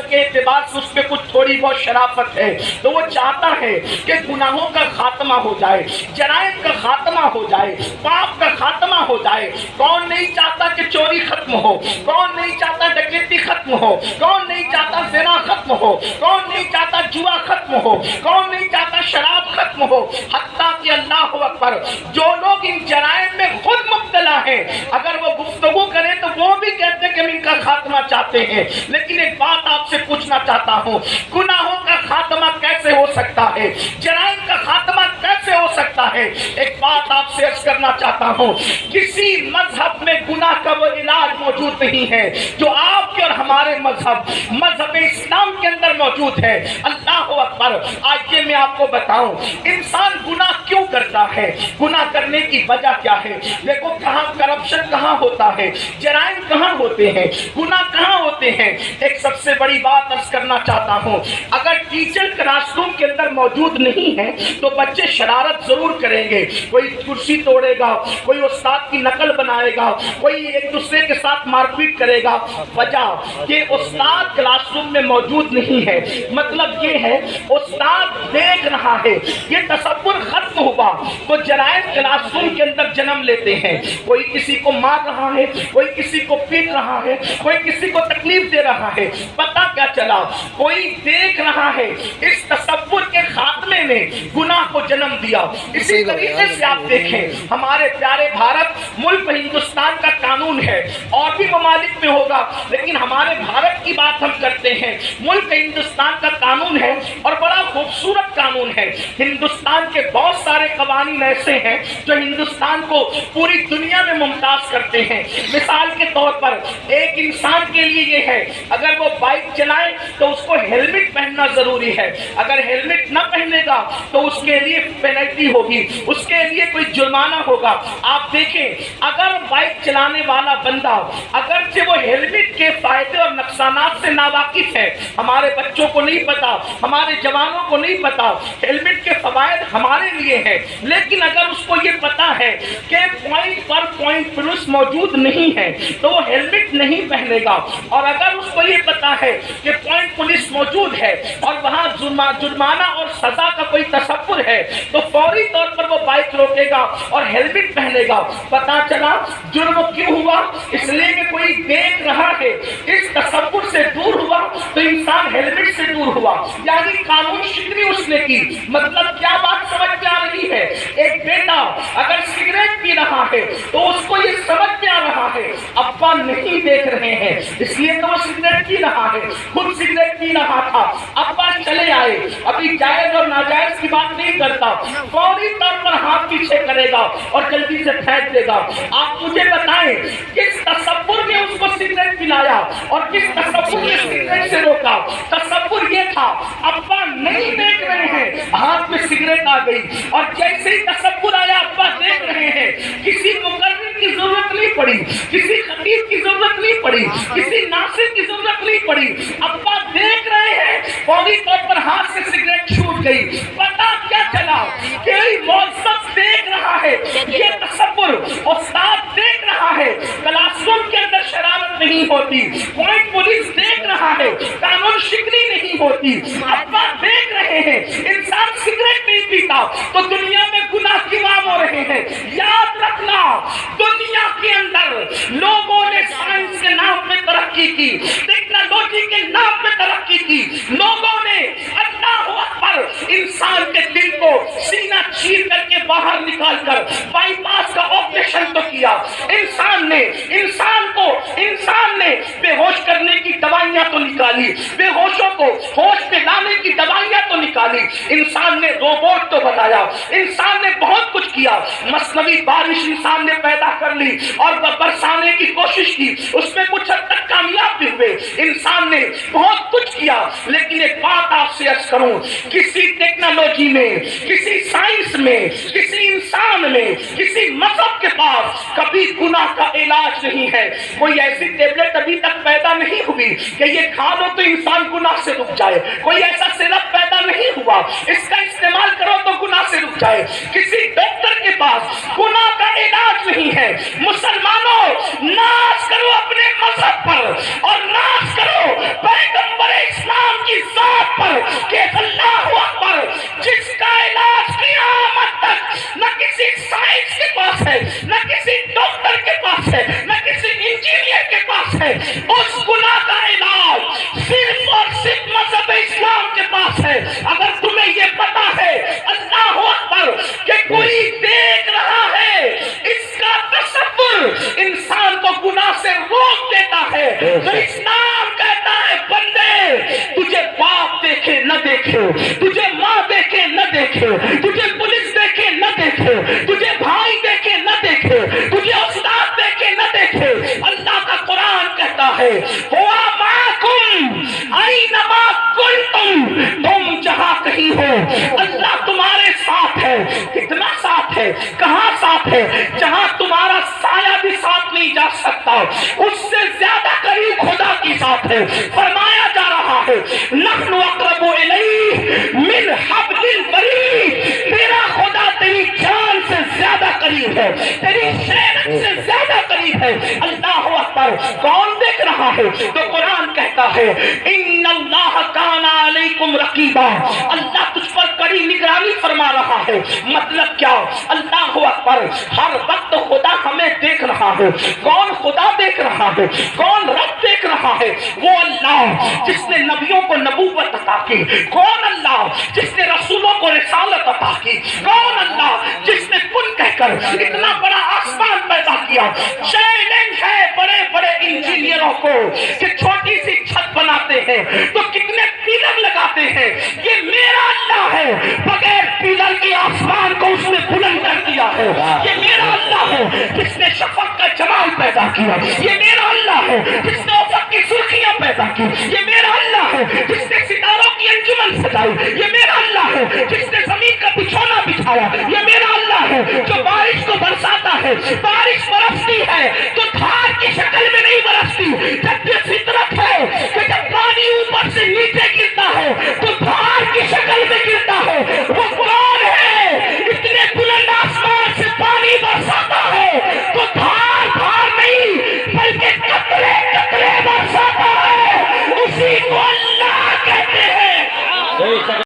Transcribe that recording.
के एतबार से उसमें कुछ थोड़ी बहुत शराफत है, तो वो चाहता है कि गुनाहों का खात्मा हो जाए, जराइम का खात्मा हो जाए, पाप का खात्मा हो जाए। कौन नहीं चाहता कि चोरी खत्म हो, कौन नहीं चाहता डकैती खत्म हो, कौन नहीं चाहता ज़िना खत्म हो, कौन नहीं चाहता जुआ खत्म हो, कौन नहीं चाहता शराब खत्म हो। हत्ता कि अल्लाह अकबर, जो लोग इन जराइम में खुद मुब्तला हैं, अगर वो गुफ्तगू करें तो वो भी कहते हैं कि हम इनका खात्मा चाहते हैं। लेकिन एक बात आपसे पूछना चाहता हूँ, गुनाहों का खात्मा कैसे हो सकता है, जराइम का खात्मा कैसे हो सकता है? एक बात आपसे अर्ज करना चाहता हूँ, किसी मजहब में गुनाह का वो इलाज मौजूद नहीं है जो आपके और हमारे मजहब इस्लाम के अंदर मौजूद है। अल्लाह अकबर। आज ये मैं आपको बताऊं, इंसान गुनाह क्यों करता है, गुनाह करने की वजह क्या है? देखो कहाँ करप्शन कहाँ होता है, जराइम कहाँ होते हैं, गुनाह कहाँ होते हैं। एक सबसे बड़ी बात अर्ज करना चाहता हूँ, अगर टीचर क्लासरूम के अंदर मौजूद नहीं है तो बच्चे शरारत जरूर करेंगे। कोई कुर्सी तोड़ेगा, कोई उस्ताद की नकल बनाएगा, कोई एक दूसरे के साथ मारपीट करेगा। वजह कि उस्ताद क्लासरूम में मौजूद नहीं है, मतलब ये है उस्ताद देख रहा है। ये तसव्वुर खत्म हुआ तो जराइम क्लासरूम के अंदर जन्म लेते हैं। कोई किसी को मार रहा है, कोई किसी को पीट रहा है, कोई किसी को तकलीफ दे रहा है। पता क्या चला? कोई देख रहा है। इस तसव्वुर के खात्मे ने गुनाह को जन्म दिया। इसी तरीके से आप देखें, हमारे प्यारे भारत मुल्क हिंदुस्तान का कानून है, और भी ममालिक में होगा, लेकिन हमारे भारत की बात हम करते हैं। मुल्क हिंदुस्तान का कानून है और बड़ा खूबसूरत कानून है। हिंदुस्तान के बहुत सारे कवानीन ऐसे हैं जो हिंदुस्तान को पूरी दुनिया में मुमताज करते हैं। मिसाल के तौर पर एक इंसान के लिए ये है, अगर वो बाइक चलाए तो उसको हेलमेट पहनना जरूरी है। अगर हेलमेट न पहनेगा तो उसके लिए पेनल्टी होगी, उसके लिए कोई जुर्माना होगा। आप देखें, अगर बाइक चलाने वाला बंदा अगर से वो हेलमेट के फायदे और नुकसानात से नावाकिफ है, हमारे बच्चों को नहीं पता, हमारे जवानों को नहीं पता, हेलमेट के फवायद हमारे लिए है, लेकिन अगर उसको ये पता है कि पॉइंट पर पॉइंट पुलिस मौजूद नहीं है तो वो हेलमेट नहीं पहनेगा। और अगर उसको ये पता है कि पॉइंट पुलिस मौजूद है और वहाँ जुर्माना और सजा का कोई तसव्वुर है तो फौरी तौर पर वो बाइक रोकेगा और हेलमेट पहनेगा। पता चला जुर्म क्यों हुआ? इसलिए कि कोई देख रहा है। इस तसव्वुर से दूर हुआ तो इंसान हेलमेट से दूर हुआ, यानी कानून शिकनी उसने की। मतलब क्या बात समझ में आ रही है? एक बेटा अगर सिगरेट पी रहा है तो उसको ये समझ में आ रहा है अब्बा नहीं देख रहे हैं, इसलिए तो वो सिगरेट पी रहा है। खुद सिगरेट पी रहा था, अब्बा चले आए, अभी जायज और नाजायज की बात नहीं करता, फौरी तौर पर हाथ पीछे करेगा और जल्दी से फेंक देगा। आप मुझे बताएं किस तसव्वुर ने उसको सिगरेट पिलाया और किस तसव्वुर ने सिगरेट से रोका? तसव्वुर ये था अब्बा नहीं देख रहे हैं, हाथ में सिगरेट आ गई, और जैसे ही तसव्वुर आया अब्बा देख रहे हैं, किसी मुकर्रिर की जरूरत नहीं पड़ी, किसी खतीब की जरूरत नहीं पड़ी, किसी नासिर की जरूरत नहीं पड़ी, अब्बा देख रहे हैं, फौरी तौर पर हाथ से सिगरेट छूट गई। पता क्या चला? कोई मौसम देख रहा है, ये तसव्वुर उस्ताद देख रहा है, क्लासरूम के अंदर शरारत नहीं होती, पॉइंट पुलिस देख रहा है, कानून शिकनी नहीं होती, अब्बा देख रहे हैं, इंसान सिगरेट नहीं पीता तो दुनिया में गुनाह क्यों आम हो रहे हैं? याद रखना, दुनिया के अंदर लोगों ने साइंस के नाम पे तरक्की की, टेक्नोलॉजी के नाम पे तरक्की की, लोगों ने अल्लाह अकबर इंसान के दिल को सीना चीर करके बाहर निकाल कर बाईपास का ऑपरेशन तो किया। इंसान ने बेहोश करने की दवाइयां तो निकाली, बेहोशों को होश में लाने की दवाइयां तो निकाली, इंसान ने रोबोट तो बनाया, इंसान ने बहुत कुछ किया, मसनवी बारिश इंसान ने पैदा कर ली और बरसाने की कोशिश की, उसमें कुछ हद तक कामयाब भी हुए, इंसान ने बहुत कुछ किया। लेकिन एक बात आपसे अर्ज करूं, किसी टेक्नोलॉजी में, किसी साइंस में, किसी इंसान में, किसी मजहब के पास कभी गुनाह का इलाज नहीं है। कोई ऐसी टेबलेट अभी तक पैदा नहीं हुई कि ये खा लो तो इंसान गुनाह से रुक जाए, कोई ऐसा सिरप पैदा नहीं हुआ इसका इस्तेमाल करो तो गुनाह से रुक जाए। किसी डॉक्टर के पास गुनाह का इलाज नहीं है। मुसलमानों, नाज करो अपने मजहब पर और नाज करो पैगंबर کہ اللہ اکبر جس کا علاج قیامت تک نہ کسی سائنس کے پاس ہے، نہ کسی ڈاکٹر کے پاس ہے، نہ کسی انجینئر کے پاس ہے، اس گناہ کا علاج صرف اور صرف مذہب اسلام کے پاس ہے۔ اگر تمہیں یہ پتا ہے اللہ اکبر کہ کوئی دیکھ رہا ہے، اس کا تصور انسان کو گناہ سے روک دیتا ہے، تو اسلام کہتا ہے بندے تجھے باپ دیکھے نہ دیکھے، تجھے ماں دیکھے نہ دیکھے، تجھے پولیس دیکھے نہ دیکھے، تجھے بھائی دیکھے نہ دیکھے، تجھے استاد دیکھے نہ دیکھے، اللہ کا قرآن کہتا ہے ہوا معکم اینما کنتم، تم جہاں کہیں ہو اللہ تمہارے ساتھ ہے۔ کتنا ساتھ ہے؟ کہاں ساتھ ہے؟ جہاں تمہارا سایہ بھی ساتھ نہیں جا سکتا، اس سے زیادہ قریب خدا کی ساتھ ہے۔ فرمایا جا رہا ہے نحن اقرب الیہ من حبل الورید، تیرا خدا تیری جان سے زیادہ قریب ہے، تیری شہرت سے زیادہ قریب ہے۔ اللہ اکبر، کون دیکھ رہا ہے؟ تو قرآن کہتا ہے ان اللہ کان علیکم رقیبا، اللہ تجھ پر کڑی نگرانی فرما رہا ہے۔ مطلب کیا؟ اللہ اکبر، ہر وقت خدا ہمیں دیکھ رہا ہے۔ کون خدا دیکھ رہا ہے؟ کون رب دیکھ رہا ہے؟ وہ اللہ جس نے نبیوں کو نبوت عطا کی، کون اللہ جس نے رسولوں کو رسالت عطا کی، کون اللہ جس نے کن کہہ کر اتنا بڑا آسمان پیدا کیا۔ چیلنج ہے بڑے بڑے انجینئروں کو کہ چھوٹی سی چھت بناتے ہیں تو کتنے پیلر لگاتے ہیں، یہ میرا اللہ ہے، بغیر پیلر کے آسمان کو اس نے بلند کر دیا ہے۔ یہ میرا اللہ ہے جس نے شفق کا جمال پیدا کیا، یہ میرا اللہ ہے جس نے افق کی سرخیاں پیدا کی، یہ میرا اللہ ہے جس نے ستاروں کی انجمن سجائی، یہ میرا اللہ ہے جس نے زمین کا بچھونا بچھایا، یہ میرا اللہ ہے جو بارش کو برساتا ہے، بارش برستی ہے تو